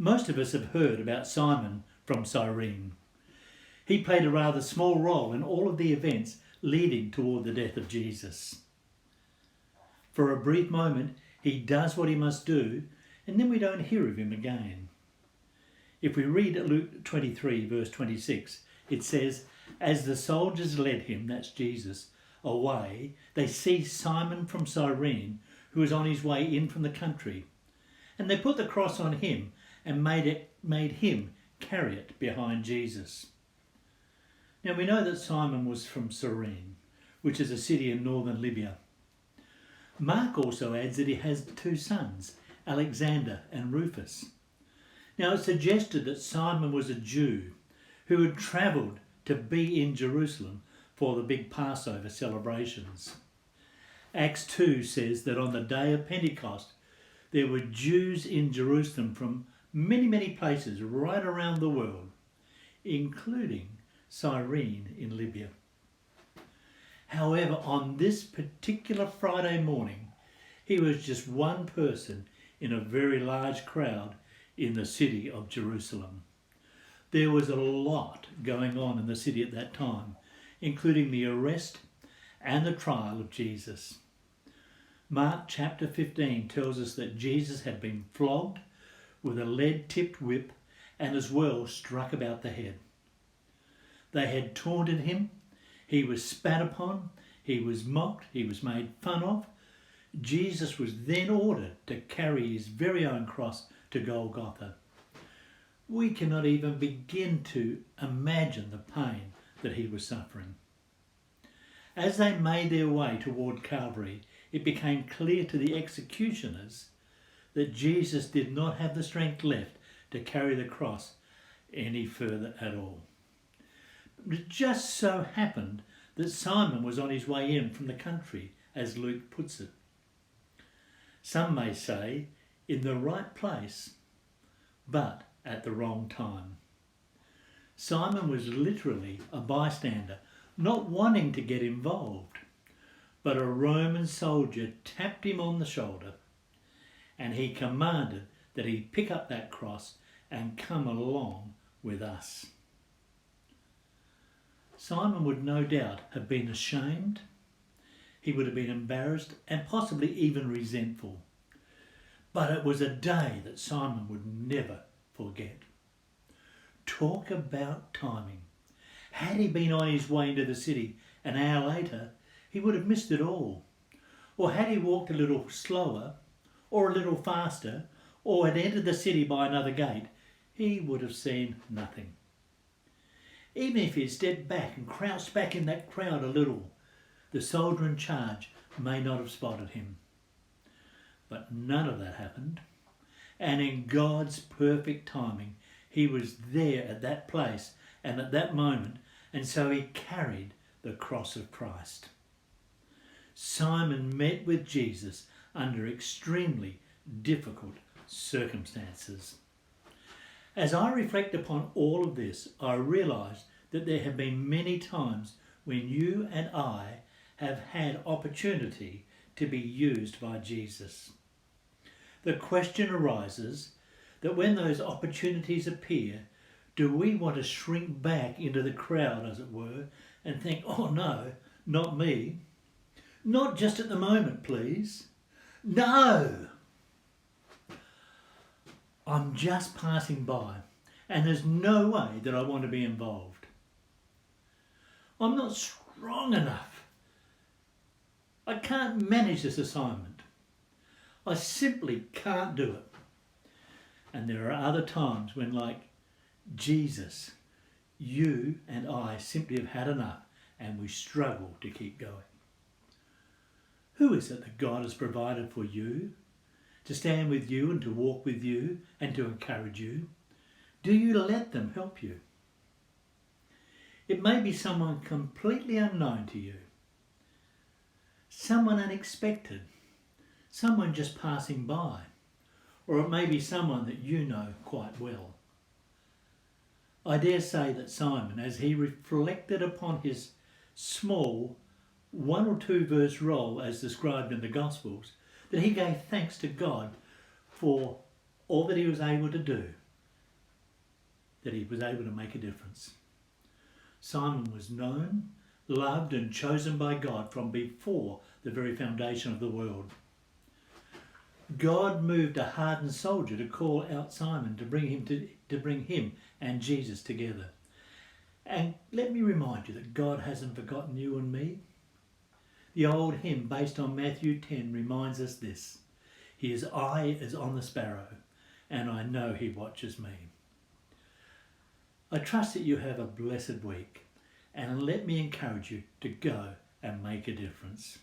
Most of us have heard about Simon from Cyrene. He played a rather small role in all of the events leading toward the death of Jesus. For a brief moment, he does what he must do, and then we don't hear of him again. If we read Luke 23, verse 26, it says, "As the soldiers led him," that's Jesus, "away, they seized Simon from Cyrene, who was on his way in from the country. And they put the cross on him and made him carry it behind Jesus." Now we know that Simon was from Cyrene, which is a city in northern Libya. Mark also adds that he has two sons, Alexander and Rufus. Now it's suggested that Simon was a Jew who had travelled to be in Jerusalem for the big Passover celebrations. Acts 2 says that on the day of Pentecost, there were Jews in Jerusalem from many places right around the world, including Cyrene in Libya. However, on this particular Friday morning, he was just one person in a very large crowd in the city of Jerusalem. There was a lot going on in the city at that time, including the arrest and the trial of Jesus. Mark chapter 15 tells us that Jesus had been flogged with a lead-tipped whip and as well struck about the head. They had taunted him, he was spat upon, he was mocked, he was made fun of. Jesus was then ordered to carry his very own cross to Golgotha. We cannot even begin to imagine the pain that he was suffering. As they made their way toward Calvary, it became clear to the executioners that Jesus did not have the strength left to carry the cross any further at all. It just so happened that Simon was on his way in from the country, as Luke puts it. Some may say, in the right place, but at the wrong time. Simon was literally a bystander, not wanting to get involved, but a Roman soldier tapped him on the shoulder and he commanded that he pick up that cross and come along with us. Simon would no doubt have been ashamed, he would have been embarrassed and possibly even resentful. But it was a day that Simon would never forget. Talk about timing. Had he been on his way into the city an hour later, he would have missed it all. Or had he walked a little slower, or a little faster, or had entered the city by another gate, he would have seen nothing. Even if he had stepped back and crouched back in that crowd a little, the soldier in charge may not have spotted him. But none of that happened. And in God's perfect timing, he was there at that place and at that moment, and so he carried the cross of Christ. Simon met with Jesus under extremely difficult circumstances. As I reflect upon all of this, I realise that there have been many times when you and I have had opportunity to be used by Jesus. The question arises that when those opportunities appear, do we want to shrink back into the crowd, as it were, and think, "Oh no, not me. Not just at the moment, please. No! I'm just passing by and there's no way that I want to be involved. I'm not strong enough. I can't manage this assignment. I simply can't do it." And there are other times when, like Jesus, you and I simply have had enough and we struggle to keep going. Who is it that God has provided for you, to stand with you and to walk with you and to encourage you? Do you let them help you? It may be someone completely unknown to you, someone unexpected, someone just passing by, or it may be someone that you know quite well. I dare say that Simon, as he reflected upon his small 1 or 2 verse role as described in the Gospels, that he gave thanks to God for all that he was able to do that he was able to make a difference. Simon was known, loved and chosen by God from before the very foundation of the world. God moved a hardened soldier to call out Simon to bring him and Jesus together. And let me remind you that God hasn't forgotten you and me. The old hymn based on Matthew 10 reminds us this: His eye is on the sparrow, and I know he watches me. I trust that you have a blessed week, and let me encourage you to go and make a difference.